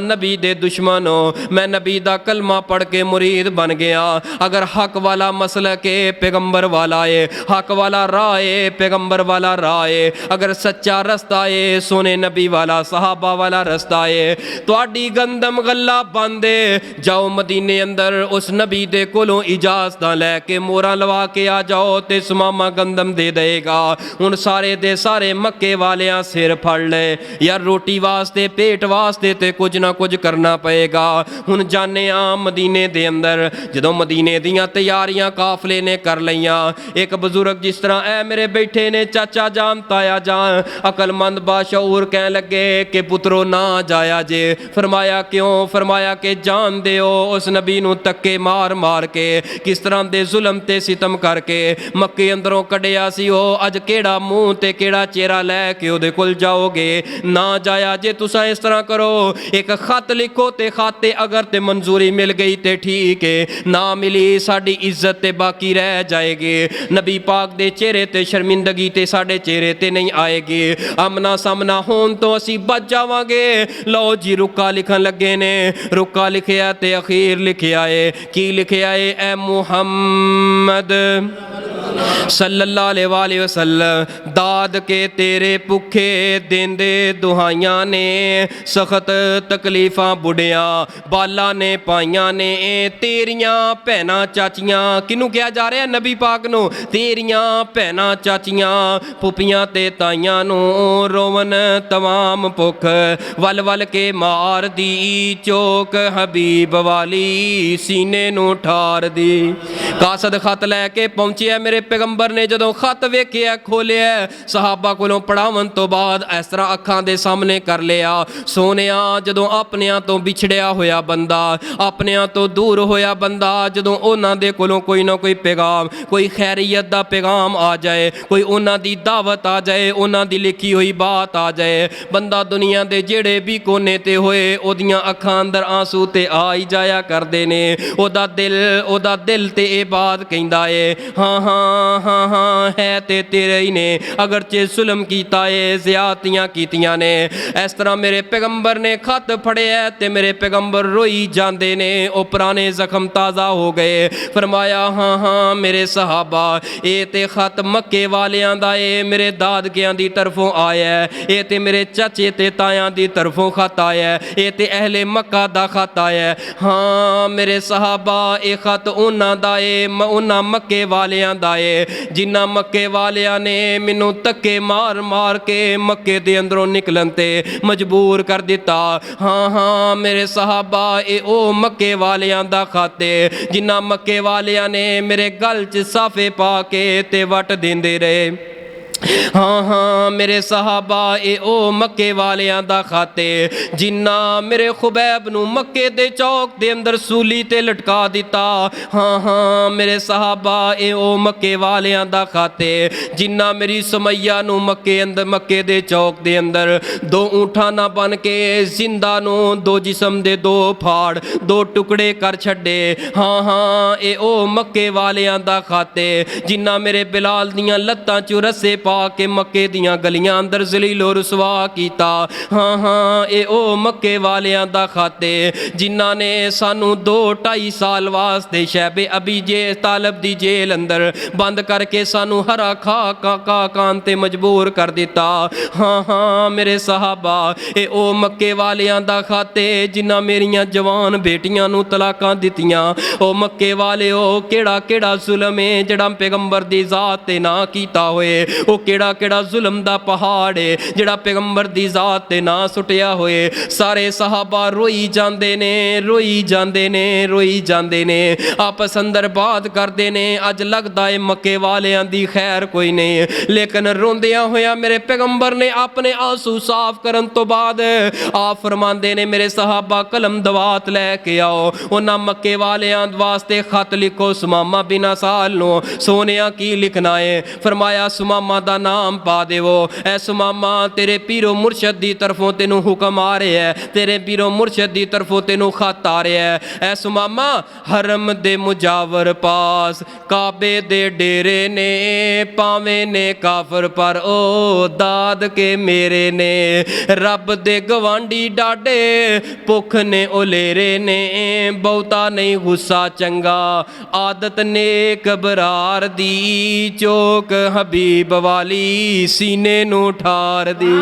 नबी दे दुश्मन हो, मैं नबी दा कलमा पढ़ के मुरीद बन गया। अगर हक वाला मसलक है पैगंबर वाला है, हक वाला राह है पैगंबर वाला राह है, अगर सच्चा रस्ता है सोने नबी वाला सहाबा वाला रस्ता है, तुहाडी गंदम गल्ला बंद है। जाओ मदीने अंदर उस नबी दे कोलों इजाजत लैके मोहरां लवा के आ जाओ ते सुमामा गंदम दे देगा। हुण सारे दे सारे मक्के वालियां सिर फड़ ले यार, रोटी वास्ते पेट वास्ते ते कुछ ना कुछ करना पएगा। हुण जाने आ मदीने दे अंदर जदों मदीने दियां तैयारियां काफले ने कर लईयां, एक बजुर्ग जिस तरह ऐ मेरे बैठे ने चाचा जान ताया जान अकलमंद बाशऊर कह लगे कि पुत्रो ना जाया जे। फरमाया क्यों? फरमाया कि जान दे उस नबी नूं तक्के मार मार के किस तरह दे जुल्म ते सितम करके मक्के अंदरों कढ़िया सी, ओ अज केड़ा मूँह ते केड़ा चेहरा लैके ओदे कोल जाओगे? ना जाया जे। तुसा इस तरह करो, एक खत लिखो ते खाते अगर ते मंजूरी मिल गई ते ठीक है, ना मिली साड़ी इज्जत ते बाकी रह जाएगी। नबी पाक दे चेहरे ते शर्मिंदगी ते साडे चेहरे ते नहीं आएगी। आमना सामना होन तो असी बच जावांगे। लो जी रुका लिखन लगे ने, रुका लिखिया ते अखीर लिखिया है। की लिखिया है? ए मुहम्मद सल्लल्लाहु अलैहि वसल्लम दाद के तेरे भुखे देंदे दुहाइयां ने, सख्त तकलीफां बुढ़िया बाला ने पाइयां ने, तेरियां भैनां चाचियां, किनू कहा जा रहा है? नबी पाक नू। तेरियां भैनां चाचियां फुफियां ते ताइयां नू रोवन तमाम भुख वल वल के मार दी, चोक हबीब वाली सीने नू ठार दी। कासद खत लैके पहुंचे मेरे पैगंबर ने जदों खत वेखिया खोलिया सहाबा कोलों पढ़ावन तो बाद इस तरह अखां दे सामने कर लिया। सोनिया जदों अपनियां तो बिछड़िया होया बंदा, अपनियां तो दूर होया बंदा, जदों उन्हां दे कोलों कोई ना कोई पैगाम, कोई खैरियत दा पैगाम आ जाए, कोई उन्हां दी दावत आ जाए, उन्हां दी लिखी हुई बात आ जाए, बंदा दुनिया दे जेड़े भी कोने ते होए ओदियां अखां अंदर आंसू ते आ ही जाया करदे ने। ओदा दिल ते ए बात कहंदा है हाँ हाँ हाँ हाँ है ते तेरे ही ने, अगर चे जुल्म कीता है ज़्यादतियां कीतियां ने। इस तरह मेरे पैगंबर ने खत फड़िया ते मेरे पैगंबर रोई जांदे ने, ओ पुराने जख्म ताज़ा हो गए। फरमाया हाँ हाँ मेरे सहाबा, ये ते खत मक्के वालियां दा ए, मेरे दादकियां दी तरफों आया है, ये ते मेरे चाचे ते तायां दी तरफों खत आया है, ये ते अहले मक्का दा खत आया है। हाँ मेरे सहाबा, ये खत उन्हां दा ए, उन्हां मक्के वालियां दा ए जिन्ना मक्के वालियां ने मैनू धक्के मार मार के मक्के दे अंदरों निकलन ते मजबूर कर दिता। हाँ हाँ मेरे सहाबा, ए ओ मक्के वालियां दा खाते जिन्ना मक्के वालियां ने मेरे गल च साफे पा के ते वट देंदे रहे। हाँ हाँ मेरे सहाबा, ए ओ मक्के वालियां दा खाते जिन्ना मेरे खुबैब नू मक्के दे चौक दे अंदर सूली ते लटका दिता। हाँ हाँ मेरे सहाबा, ए ओ मक्के वालियां दा खाते जिन्ना मेरी सुमैया नू मक्के दे चौक दे अंदर दो ऊँठा ना बन के जिंदा नू दो जिस्म दे दो फाड़ दो टुकड़े कर छड्डे। हाँ हाँ ए ओ मक्के वालियां दा खाते जिन्ना मेरे बिलाल दियां लत्तां चू रस्से पा के मक्के दियां गलियां अंदर जलीलो रुसवा कीता। हाँ हाँ ए ओ मक्के वालियां दा खाते जिन्ना ने सानू 2-2.5 साल वास्ते शैबे अबी जे तालब दी जेल अंदर बंद करके सानू हरा खा कान ते मजबूर कर दिता। हाँ हाँ मेरे सहाबा, ए ओ मक्के वालियां दा खाते जिन्ना मेरियां जवान बेटियां नू तलाकां दित्तियां। ओ मक्के वाले ओ केड़ा केड़ा जुल्म है जेड़ा पैगंबर दी जात ते ना कीता होए, ओ केड़ा केड़ा जुल्म दा पहाड़ है जेड़ा पैगंबर दी जात ते ना सुटिया होए। सारे सहाबा रोई जांदे ने, रोई जांदे ने, रोई जांदे ने, आपस अंदर बात करदे ने। अज लगदा है मक्के वालियां दी खैर कोई नहीं, लेकिन रोंदियां होया मेरे पैगंबर ने अपने आंसू साफ करन तो बाद आप फरमांदे ने मेरे सहाबा कलम दवात लैके आओ, उन्हां मक्के वालियां वास्ते खत लिखो सुमामा बिन असाल नो। सोनिया की लिखना है? फरमाया सुमामा दा नाम पा देवो। ऐ सुमामा तेरे पीरो मुरशद दी तरफों तेनू हुक्म आ रहा है, तेरे पीरो मुरशद दी तरफों तेनू खत आ रहा है। ऐ सुमामा हरम दे मुजावर पास काबे दे डेरे ने पावे ने काफर पर ओ दाद के मेरे ने। रब दे गवांडी डाडे भुख ने ओलेरे ने बहुता नहीं गुस्सा चंगा आदत नेक बरार दी चोक हबीब वाली सीने नू ठार दी।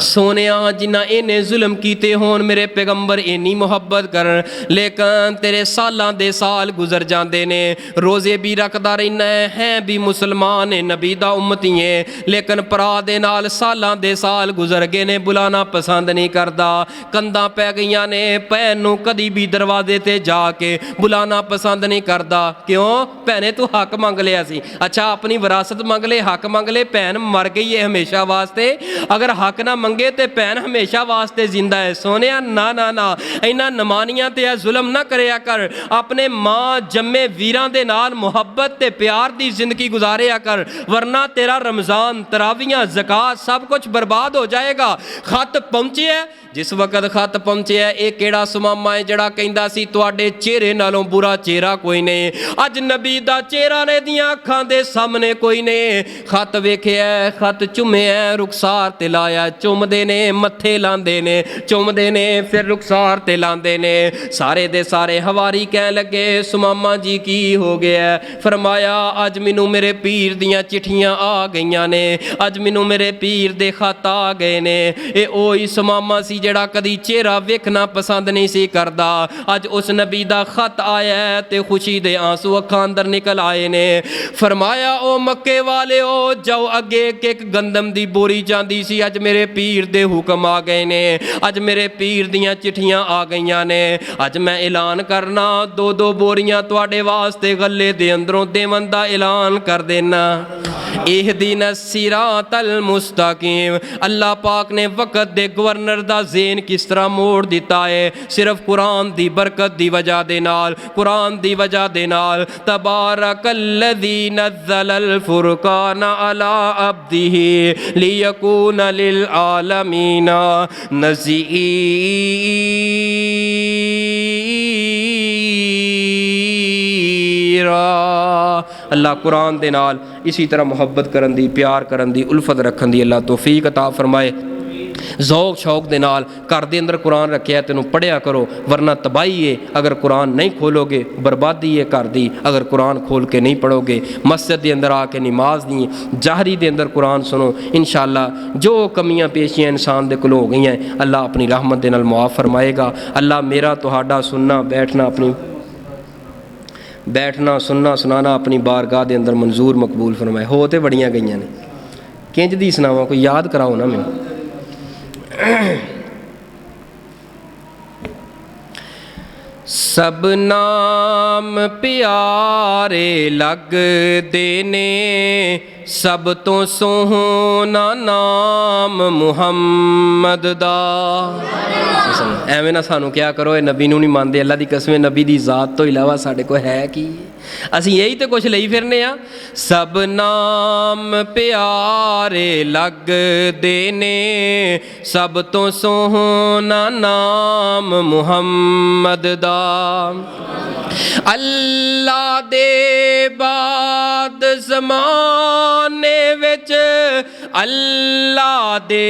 सोनिया जिन्ना इन्ने जुल्म कीते होन मेरे पैगंबर इन्नी मुहब्बत करन, लेकिन तेरे सालां दे साल गुजर जाते ने। रोज़े भी रखदा रहना है भी मुसलमान है नबी दा उम्मती है, लेकिन भरा दे नाल सालां दे साल गुजर गए ने, बुलाना पसंद नहीं करता। कंधा पै गईयां ने, भैन नू कदी भी दरवाजे ते जाके बुलाना पसंद नहीं करता। क्यों भैने तू हक मंग लिया सी, अच्छा अपनी विरासत मंग ले, हक मंग ले, भैन मर गई है हमेशा वास्ते। अगर हक ना मंगे तो भैन हमेशा वास्ते जिंदा है। सोने ना ना ना इन्हां नमानियां ते जुल्म ना करया कर, अपने मां जम्मे वीरां दे नाल मुहब्बत ते प्यार दी जिंदगी गुजारिया कर, वरना तेरा रमजान तरावियां ज़कात सब कुछ बर्बाद हो जाएगा। खत पहुंचे है, जिस वक्त खत पहुंचे है ये केड़ा सुमामा है जड़ा कहंदा सी तुहाडे चेहरे नालों बुरा चेहरा कोई नहीं। अज नबी दा चेहरा ने दियां अखां दे सामने कोई नहीं। खत वेखिया, खत चुमिया, रुखसार ते लाया, चुमदे ने मत्थे लांदे ने, चुमदे ने फिर रुखसार ते लांदे ने। सारे दे सारे हवारी कह लगे सुमामा जी की हो गया? फरमाया अज मैनू मेरे पीर दियां चिट्ठियां आ गईयां ने, अज मैनू मेरे पीर दे खत आ गए ने। ये ओही सुमामा सी जड़ा कदी चेहरा वेखना पसंद नहीं सी करदा, अज उस नबी दा खत आया ते खुशी दे आंसू अखां अंदर निकल आए ने। फरमाया ओ मक्के वाले ओ जाओ अगे एक गंदम दी बोरी जांदी सी, अज मेरे पीर दे हुक्म आ गए ने, अज मेरे पीर दियां चिट्ठियां आ गईयां ने। अज मैं ऐलान करना दो दो बोरियां तुहाडे वास्ते गले दे अंदरों देवन दा ऐलान कर देना। इहदिना सिरातल मुस्तकीम। अल्लाह पाक ने वक़्त दे गवर्नर दा ज़ेन किस तरह मोड़ दिता है, सिर्फ कुरान दी बरकत दी वजह दे नाल, कुरान दी वजह दे नाल। तबारकल्लज़ी नज़्ज़लल फुरक़ान अला अब्दिही लियकून लिल आलमीना नज़ीरा। अल्लाह कुरान दे नाल इसी तरह मुहब्बत करन दी, प्यार करन दी, उल्फत रखन दी अल्लाह तौफीक अता फरमाए। ज़ौक शौक दे नाल घर दे अंदर कुरान रखिया तेनू पढ़िया करो, वरना तबाही है। अगर कुरान नहीं खोलोगे बर्बादी है घर दी, अगर कुरान खोल के नहीं पढ़ोगे। मस्जिद के अंदर आके नमाज दी जाहरी दे अंदर कुरान सुनो, इंशाअल्लाह जो कमियां पेशियां इंसान दे कोल हो गई हैं अल्लाह अपनी रहमत दे नाल मुआफ़ फरमाएगा। अल्लाह मेरा तुहाडा सुनना बैठना, अपनी बैठना सुनना सुनाना अपनी बारगाह दे अंदर मंजूर मकबूल फरमाए। हो तो बड़ियां गई ने, किंज दी सुनावां, कोई याद कराओ ना मैं। सब नाम प्यारे लगदे ने, सब तो सोहना नाम मुहम्मद दा। एवें ना सानू क्या करो, नबी नू नहीं मानते, अल्लाह की कसम नबी की जात तो इलावा साढ़े को है की? असी यही तो कुछ लई फिरने आ। सब नाम प्यारे लगदे ने, सब तो सोहना नाम मुहम्मद दा। अल्लाह दे बाद ज़माने विच, अल्लाह दे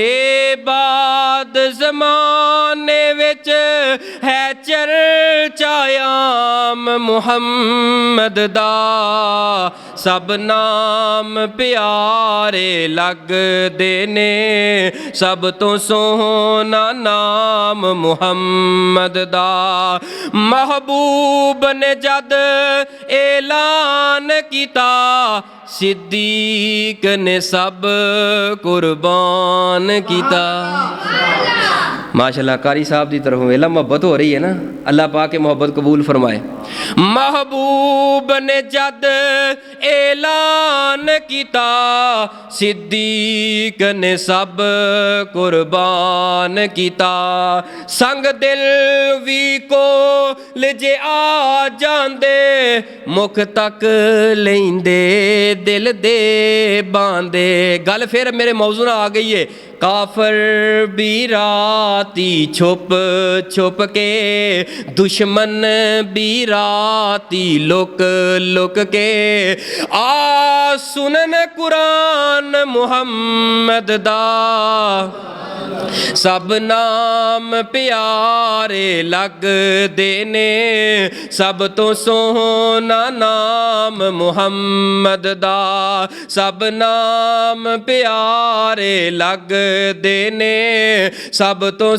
बाद ज़माने विच है चर्चायाम मुहम्मद दा। सब नाम प्यारे लगदे ने, सब तो सोहना नाम मुहम्मद दा। महबूब ने जद ऐलान किता, सिद्दीक ने सब कुर्बान किता। माशाल्लाह कारी साहब की तरफ वेला मोहब्बत हो रही है ना, अल्लाह पाक के मोहब्बत कबूल फरमाए। महबूब ने जद ऐलान किता, सिद्दीक ने सब कुर्बान किता। संग दिल भी को ले आ जांदे, ਮੁਖ ਤੱਕ ਲੈਂਦੇ ਦਿਲ ਦੇ ਬਾਂਦੇ। ਗੱਲ ਫਿਰ ਮੇਰੇ ਮੌਜ਼ੂ ਨਾਲ ਆ ਗਈ ਏ। ਕਾਫਰ ਵੀ ਰਾਤੀ ਛੁਪ ਛੁਪ ਕੇ, ਦੁਸ਼ਮਨ ਵੀ ਰਾਤੀ ਲੁਕ ਲੁਕ ਕੇ, ਆ ਸੁਨਨ ਕੁਰਾਨ ਮੁਹੰਮਦ ਦਾ, ਸਭ ਨਾਮ ਪਿਆਰੇ ਲੱਗਦੇ ਨੇ, ਸਭ ਤੋਂ ਸੋਹਣਾ ਨਾਮ ਮੁਹੰਮਦ ਦਾ, ਸਭ ਨਾਮ ਪਿਆਰੇ ਲੱਗਦੇ ਨੇ, ਸਭ ਤੋਂ